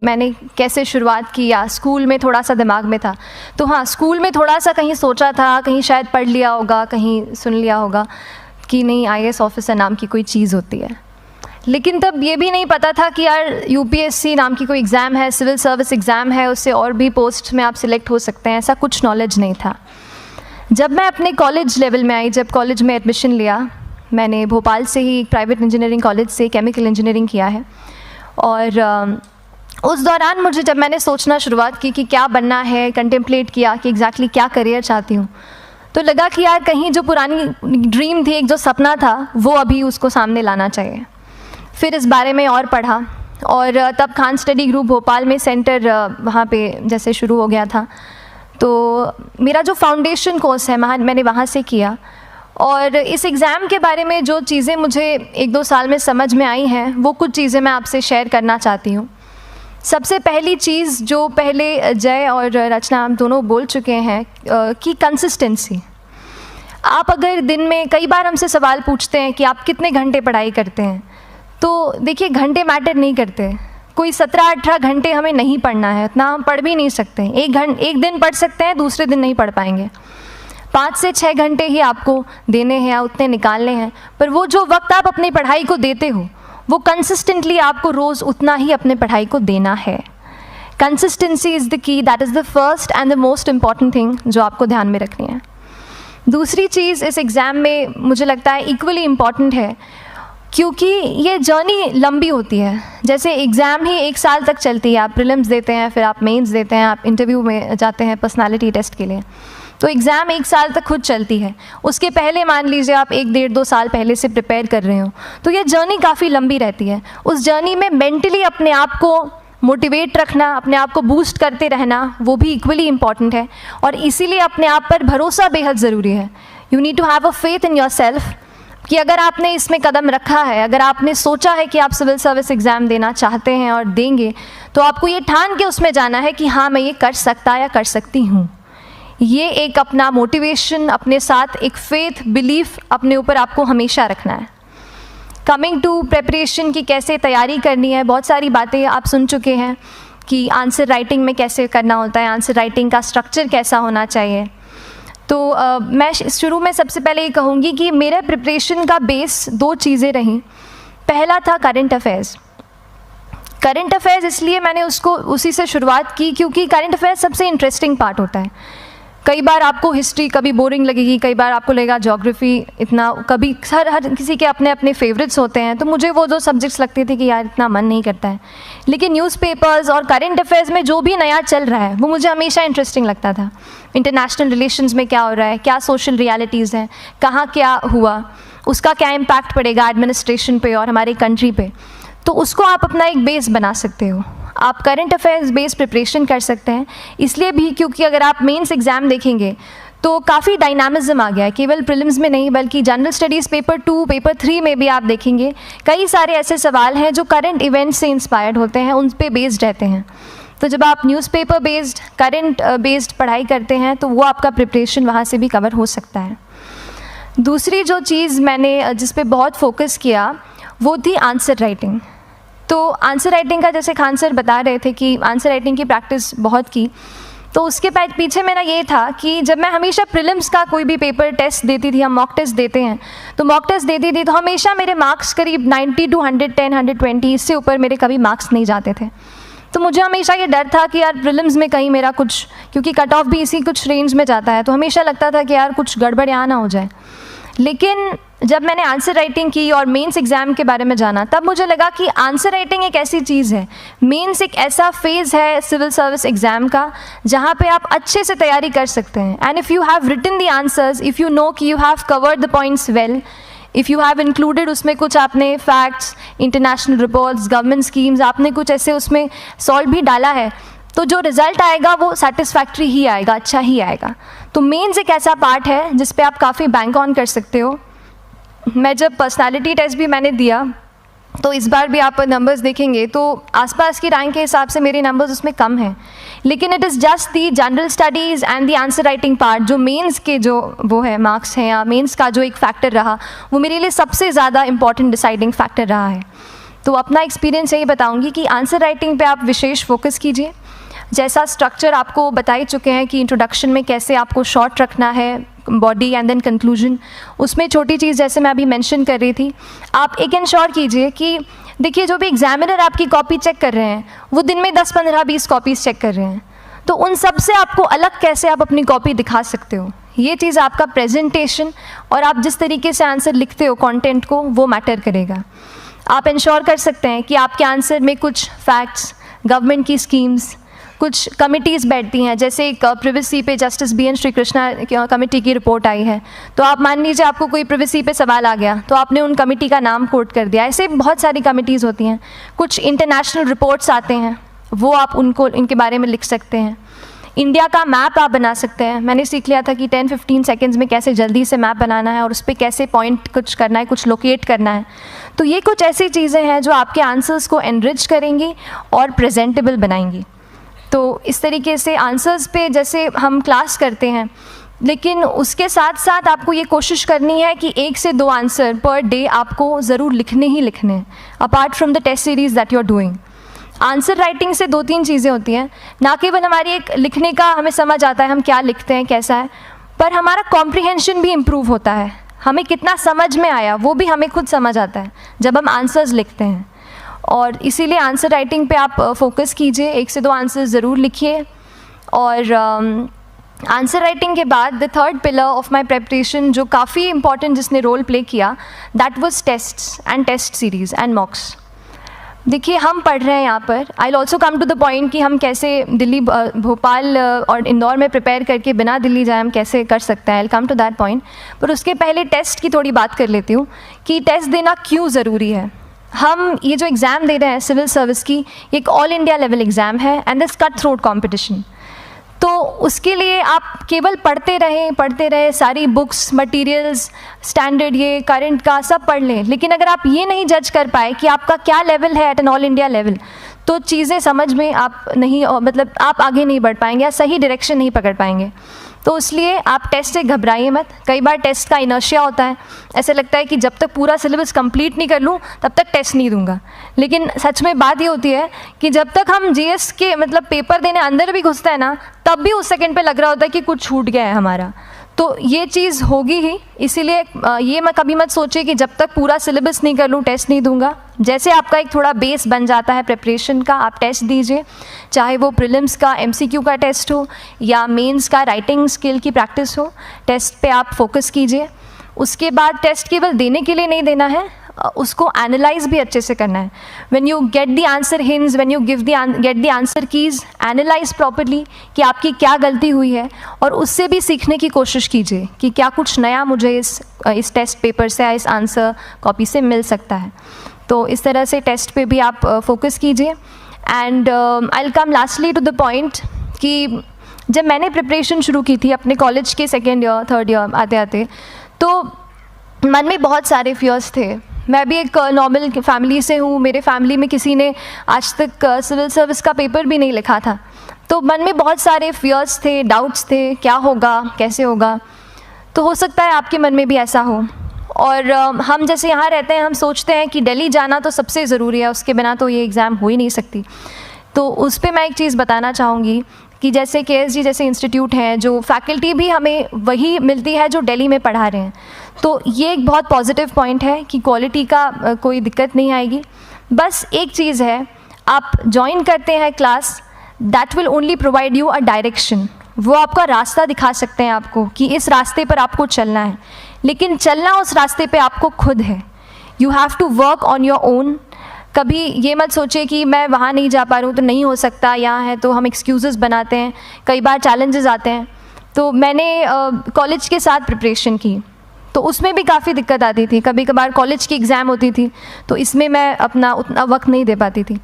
मैंने कैसे शुरुआत की या स्कूल में थोड़ा सा दिमाग में था, तो हाँ, स्कूल में थोड़ा सा कहीं सोचा था, कहीं शायद पढ़ लिया होगा, कहीं सुन लिया होगा कि नहीं IAS ऑफिसर नाम की कोई चीज़ होती है। लेकिन तब ये भी नहीं पता था कि यार UPSC नाम की कोई एग्ज़ाम है, सिविल सर्विस एग्ज़ाम है, उससे और भी पोस्ट में आप सिलेक्ट हो सकते हैं, ऐसा कुछ नॉलेज नहीं था। जब मैं अपने कॉलेज लेवल में आई, जब कॉलेज में एडमिशन लिया, मैंने भोपाल से ही प्राइवेट इंजीनियरिंग कॉलेज से केमिकल इंजीनियरिंग किया है, और उस दौरान मुझे जब मैंने सोचना शुरुआत की कि क्या बनना है, कंटेम्पलेट किया कि एग्जैक्टली क्या करियर चाहती हूँ, तो लगा कि यार कहीं जो पुरानी ड्रीम थी, एक जो सपना था, वो अभी उसको सामने लाना चाहिए। फिर इस बारे में और पढ़ा, और तब खान स्टडी ग्रुप भोपाल में सेंटर वहाँ पे जैसे शुरू हो गया था, तो मेरा जो फाउंडेशन कोर्स है मैंने वहाँ से किया। और इस एग्ज़ाम के बारे में जो चीज़ें मुझे 1-2 साल में समझ में आई हैं, वो कुछ चीज़ें मैं आपसे शेयर करना चाहती हूँ। सबसे पहली चीज़ जो पहले जय और रचना हम दोनों बोल चुके हैं कि कंसिस्टेंसी। आप अगर दिन में, कई बार हमसे सवाल पूछते हैं कि आप कितने घंटे पढ़ाई करते हैं, तो देखिए घंटे मैटर नहीं करते। कोई 17-18 घंटे हमें नहीं पढ़ना है, उतना हम पढ़ भी नहीं सकते। एक दिन पढ़ सकते हैं, दूसरे दिन नहीं पढ़ पाएंगे। 5 से 6 घंटे ही आपको देने हैं या उतने निकालने हैं, पर वो जो वक्त आप अपनी पढ़ाई को देते हो, वो कंसिस्टेंटली आपको रोज़ उतना ही अपने पढ़ाई को देना है। Consistency is the key, that is the first and the most important thing जो आपको ध्यान में रखनी है। दूसरी चीज़ इस एग्ज़ाम में मुझे लगता है इक्वली इम्पॉर्टेंट है, क्योंकि ये जर्नी लंबी होती है। जैसे एग्ज़ाम ही 1 साल तक चलती है, आप प्रीलिम्स देते हैं, फिर आप मेंस देते हैं, आप इंटरव्यू में जाते हैं पर्सनालिटी टेस्ट के लिए, तो एग्ज़ाम 1 साल तक खुद चलती है। उसके पहले मान लीजिए आप 1-1.5-2 साल पहले से प्रिपेयर कर रहे हो, तो ये जर्नी काफ़ी लंबी रहती है। उस जर्नी में मेंटली अपने आप को मोटिवेट रखना, अपने आप को बूस्ट करते रहना, वो भी इक्वली इम्पॉर्टेंट है, और इसीलिए अपने आप पर भरोसा बेहद ज़रूरी है। You need to have a faith in yourself कि अगर आपने इसमें कदम रखा है, अगर आपने सोचा है कि आप सिविल सर्विस एग्ज़ाम देना चाहते हैं और देंगे, तो आपको ये ठान के उसमें जाना है कि हाँ, मैं ये कर सकता या कर सकती हूँ। ये एक अपना मोटिवेशन, अपने साथ एक फेथ, बिलीफ अपने ऊपर आपको हमेशा रखना है। कमिंग टू प्रेपरेशन की कैसे तैयारी करनी है, बहुत सारी बातें आप सुन चुके हैं कि आंसर राइटिंग में कैसे करना होता है, आंसर राइटिंग का स्ट्रक्चर कैसा होना चाहिए। तो मैं शुरू में सबसे पहले ये कहूँगी कि मेरे प्रिपरेशन का बेस 2 चीज़ें रहीं। पहला था करंट अफेयर्स। करंट अफेयर्स इसलिए मैंने उसी से शुरुआत की क्योंकि करंट अफेयर्स सबसे इंटरेस्टिंग पार्ट होता है। कई बार आपको हिस्ट्री कभी बोरिंग लगेगी, कई बार आपको लगेगा ज्योग्राफी इतना, कभी हर किसी के अपने अपने फेवरेट्स होते हैं। तो मुझे वो 2 सब्जेक्ट्स लगते थे कि यार इतना मन नहीं करता है, लेकिन न्यूज़पेपर्स और करंट अफेयर्स में जो भी नया चल रहा है वो मुझे हमेशा इंटरेस्टिंग लगता था। इंटरनेशनल रिलेशंस में क्या हो रहा है, क्या सोशल रियलिटीज़ हैं, कहाँ क्या हुआ, उसका क्या इम्पैक्ट पड़ेगा एडमिनिस्ट्रेशन पे और हमारी कंट्री पे, तो उसको आप अपना एक बेस बना सकते हो। आप करंट अफेयर्स बेस्ड प्रिपरेशन कर सकते हैं, इसलिए भी क्योंकि अगर आप मेंस एग्ज़ाम देखेंगे तो काफ़ी डायनामिज्म आ गया है, केवल प्रीलिम्स में नहीं बल्कि जनरल स्टडीज़ पेपर 2, पेपर 3 में भी आप देखेंगे कई सारे ऐसे सवाल हैं जो करंट इवेंट्स से इंस्पायर्ड होते हैं, उन पे बेस्ड रहते हैं। तो जब आप न्यूज़पेपर बेस्ड, करंट बेस्ड पढ़ाई करते हैं तो वो आपका प्रिपरेशन वहाँ से भी कवर हो सकता है। दूसरी जो चीज़ मैंने जिस पे बहुत फोकस किया वो थी आंसर राइटिंग। तो आंसर राइटिंग का, जैसे खान सर बता रहे थे कि आंसर राइटिंग की प्रैक्टिस बहुत की, तो उसके पीछे मेरा ये था कि जब मैं हमेशा प्रीलिम्स का कोई भी पेपर टेस्ट देती थी, हम मॉक टेस्ट देते हैं, तो मॉक टेस्ट देती थी तो हमेशा मेरे मार्क्स करीब 90 to 110, 120, इससे ऊपर मेरे कभी मार्क्स नहीं जाते थे। तो मुझे हमेशा ये डर था कि यार प्रीलिम्स में कहीं मेरा कुछ, क्योंकि कट ऑफ भी इसी कुछ रेंज में जाता है, तो हमेशा लगता था कि यार कुछ गड़बड़ यहाँ ना हो जाए। लेकिन जब मैंने आंसर राइटिंग की और मेंस एग्ज़ाम के बारे में जाना, तब मुझे लगा कि आंसर राइटिंग एक ऐसी चीज़ है, मेंस एक ऐसा फेज़ है सिविल सर्विस एग्ज़ाम का जहाँ पे आप अच्छे से तैयारी कर सकते हैं। And if you have written the answers, if you know कि you have covered the points well, if you have included उसमें कुछ आपने facts, international reports, government schemes, आपने कुछ ऐसे उसमें सॉल्व भी डाला है, तो जो रिज़ल्ट आएगा वो सेटिस्फैक्ट्री ही आएगा, अच्छा ही आएगा। तो मेंस एक ऐसा पार्ट है जिस पे आप काफ़ी बैंक ऑन कर सकते हो। मैं जब पर्सनालिटी टेस्ट भी मैंने दिया, तो इस बार भी आप नंबर्स देखेंगे तो आसपास की रैंक के हिसाब से मेरे नंबर्स उसमें कम हैं, लेकिन it is just the general studies and the answer writing part, जो मेंस के जो वो है मार्क्स हैं या मेंस का जो एक फैक्टर रहा, वो मेरे लिए सबसे ज़्यादा इंपॉर्टेंट डिसाइडिंग फैक्टर रहा है। तो अपना एक्सपीरियंस यही बताऊंगी कि आंसर राइटिंग पे आप विशेष फोकस कीजिए। जैसा स्ट्रक्चर आपको बता ही चुके हैं कि इंट्रोडक्शन में कैसे आपको शॉर्ट रखना है, बॉडी एंड देन कंक्लूजन, उसमें छोटी चीज़ जैसे मैं अभी मेंशन कर रही थी, आप एक इंश्योर कीजिए कि देखिए जो भी एग्जामिनर आपकी कॉपी चेक कर रहे हैं वो दिन में 10, 15, 20 कॉपीज़ चेक कर रहे हैं, तो उन सब से आपको अलग कैसे आप अपनी कॉपी दिखा सकते हो, ये चीज़ आपका प्रेजेंटेशन और आप जिस तरीके से आंसर लिखते हो कंटेंट को, वो मैटर करेगा। आप इंश्योर कर सकते हैं कि आपके आंसर में कुछ फैक्ट्स, गवर्नमेंट की स्कीम्स, कुछ कमिटीज़ बैठती हैं, जैसे एक प्रिवेसी पे justice BN Shri Krishna committee की रिपोर्ट आई है, तो आप मान लीजिए आपको कोई प्रिवेसी पे सवाल आ गया तो आपने उन कमेटी का नाम कोट कर दिया। ऐसे बहुत सारी कमिटीज़ होती हैं। कुछ इंटरनेशनल रिपोर्ट्स आते हैं, वो आप उनको इनके बारे में लिख सकते हैं। इंडिया का मैप आप बना सकते हैं। मैंने सीख लिया था कि 10-15 सेकेंड्स में कैसे जल्दी से मैप बनाना है और उस पर कैसे पॉइंट कुछ करना है, कुछ लोकेट करना है। तो ये कुछ ऐसी चीज़ें हैं जो आपके आंसर्स को एनरिच करेंगी और प्रेजेंटेबल बनाएंगी। तो इस तरीके से आंसर्स पे जैसे हम क्लास करते हैं, लेकिन उसके साथ साथ आपको ये कोशिश करनी है कि 1 से 2 आंसर पर डे आपको ज़रूर लिखने ही लिखने हैं, apart from the test series that you are doing. Answer writing से 2-3 चीज़ें होती हैं, ना केवल हमारी एक लिखने का हमें समझ आता है हम क्या लिखते हैं कैसा है, पर हमारा कॉम्प्रिहेंशन भी इम्प्रूव होता है। हमें कितना समझ में आया वो भी हमें खुद समझ आता है जब हम आंसर्स लिखते हैं। और इसीलिए आंसर राइटिंग पे आप फोकस कीजिए, 1 से 2 आंसर ज़रूर लिखिए। और आंसर राइटिंग के बाद the third pillar of my preparation जो काफ़ी इंपॉर्टेंट जिसने रोल प्ले किया, that was tests and test series and mocks. देखिए हम पढ़ रहे हैं यहाँ पर, I will also come to the point कि हम कैसे दिल्ली, भोपाल और इंदौर में प्रिपेयर करके बिना दिल्ली जाए हम कैसे कर सकते हैं, I will come to that point. पर उसके पहले टेस्ट की थोड़ी बात कर लेती हूँ कि टेस्ट देना क्यों ज़रूरी है। हम ये जो एग्ज़ाम दे रहे हैं सिविल सर्विस की, ये एक ऑल इंडिया लेवल एग्ज़ाम है and this cut throat competition. तो उसके लिए आप केवल पढ़ते रहें, सारी बुक्स, मटेरियल्स, स्टैंडर्ड ये करंट का सब पढ़ लें, लेकिन अगर आप ये नहीं जज कर पाए कि आपका क्या लेवल है at an all India level, तो चीज़ें समझ में आप नहीं, मतलब आप आगे नहीं बढ़ पाएंगे या सही डायरेक्शन नहीं पकड़ पाएंगे। तो इसलिए आप टेस्ट से घबराइए मत। कई बार टेस्ट का इनर्शिया होता है, ऐसे लगता है कि जब तक पूरा सिलेबस कंप्लीट नहीं कर लूँ तब तक टेस्ट नहीं दूंगा, लेकिन सच में बात ये होती है कि जब तक हम GS के मतलब पेपर देने अंदर भी घुसते हैं ना, तब भी उस सेकंड पे लग रहा होता है कि कुछ छूट गया है हमारा। तो ये चीज़ होगी ही, इसीलिए ये मैं कभी मत सोचिए कि जब तक पूरा सिलेबस नहीं कर लूँ टेस्ट नहीं दूंगा। जैसे आपका एक थोड़ा बेस बन जाता है प्रिपरेशन का, आप टेस्ट दीजिए, चाहे वो प्रीलिम्स का MCQ का टेस्ट हो या मेंस का राइटिंग स्किल की प्रैक्टिस हो, टेस्ट पे आप फोकस कीजिए। उसके बाद टेस्ट केवल देने के लिए नहीं देना है, उसको एनालाइज भी अच्छे से करना है। When you get the answer hints, when you get the answer keys, analyse properly कि आपकी क्या गलती हुई है और उससे भी सीखने की कोशिश कीजिए कि क्या कुछ नया मुझे इस टेस्ट पेपर से या इस आंसर कॉपी से मिल सकता है। तो इस तरह से टेस्ट पे भी आप फोकस कीजिए। And I will come lastly to the point कि जब मैंने प्रिपरेशन शुरू की थी अपने कॉलेज के 2nd ईयर 3rd ईयर आते आते, तो मन में बहुत सारे फियर्स थे। मैं भी एक नॉर्मल फैमिली से हूँ, मेरे फैमिली में किसी ने आज तक सिविल सर्विस का पेपर भी नहीं लिखा था, तो मन में बहुत सारे फियर्स थे, डाउट्स थे, क्या होगा, कैसे होगा। तो हो सकता है आपके मन में भी ऐसा हो। और हम जैसे यहाँ रहते हैं, हम सोचते हैं कि दिल्ली जाना तो सबसे ज़रूरी है, उसके बिना तो ये एग्ज़ाम हो ही नहीं सकती। तो उस पर मैं एक चीज़ बताना चाहूँगी कि जैसे KSG जैसे इंस्टीट्यूट हैं, जो फैकल्टी भी हमें वही मिलती है जो दिल्ली में पढ़ा रहे हैं, तो ये एक बहुत पॉजिटिव पॉइंट है कि क्वालिटी का कोई दिक्कत नहीं आएगी। बस एक चीज़ है, आप ज्वाइन करते हैं class, that will only provide you a direction. वो आपका रास्ता दिखा सकते हैं आपको कि इस रास्ते पर आपको चलना है, लेकिन चलना उस रास्ते पे आपको खुद है। You have to work on your own. कभी ये मत सोचिए कि मैं वहाँ नहीं जा पा रहा हूँ तो नहीं हो सकता, यहाँ है, तो हम एक्सक्यूज़ेस बनाते हैं। कई बार चैलेंजेस आते हैं। तो मैंने कॉलेज के साथ प्रिपरेशन की, तो उसमें भी काफ़ी दिक्कत आती थी। कभी कभार कॉलेज की एग्ज़ाम होती थी तो इसमें मैं अपना उतना वक्त नहीं दे पाती थी।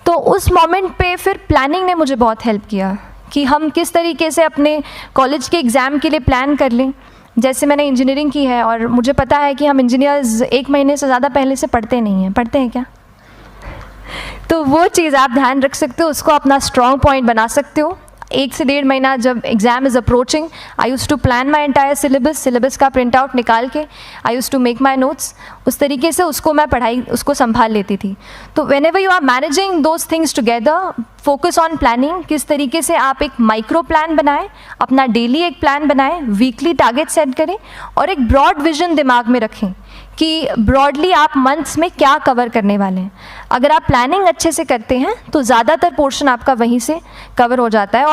तो उस मोमेंट पे फिर प्लानिंग ने मुझे बहुत हेल्प किया कि हम किस तरीके से अपने कॉलेज के एग्ज़ाम के लिए प्लान कर लें। जैसे मैंने इंजीनियरिंग की है और मुझे पता है कि हम इंजीनियर्स 1 महीने से ज़्यादा पहले से पढ़ते नहीं हैं। पढ़ते हैं क्या? तो वो चीज़ आप ध्यान रख सकते हो, उसको अपना स्ट्रॉन्ग पॉइंट बना सकते हो। 1 से 1.5 महीना जब exam is approaching, I use to plan my entire syllabus का प्रिंट आउट निकाल के I use to make my notes, उस तरीके से उसको मैं उसको संभाल लेती थी। तो whenever you are managing those things together, focus on planning, किस तरीके से आप एक माइक्रो प्लान बनाएं, अपना डेली एक प्लान बनाएं, वीकली टारगेट सेट करें और एक ब्रॉड विजन दिमाग में रखें कि ब्रॉडली आप मंथ्स में क्या कवर करने वाले हैं। अगर आप प्लानिंग अच्छे से करते हैं तो ज़्यादातर पोर्शन आपका वहीं से कवर हो जाता है। और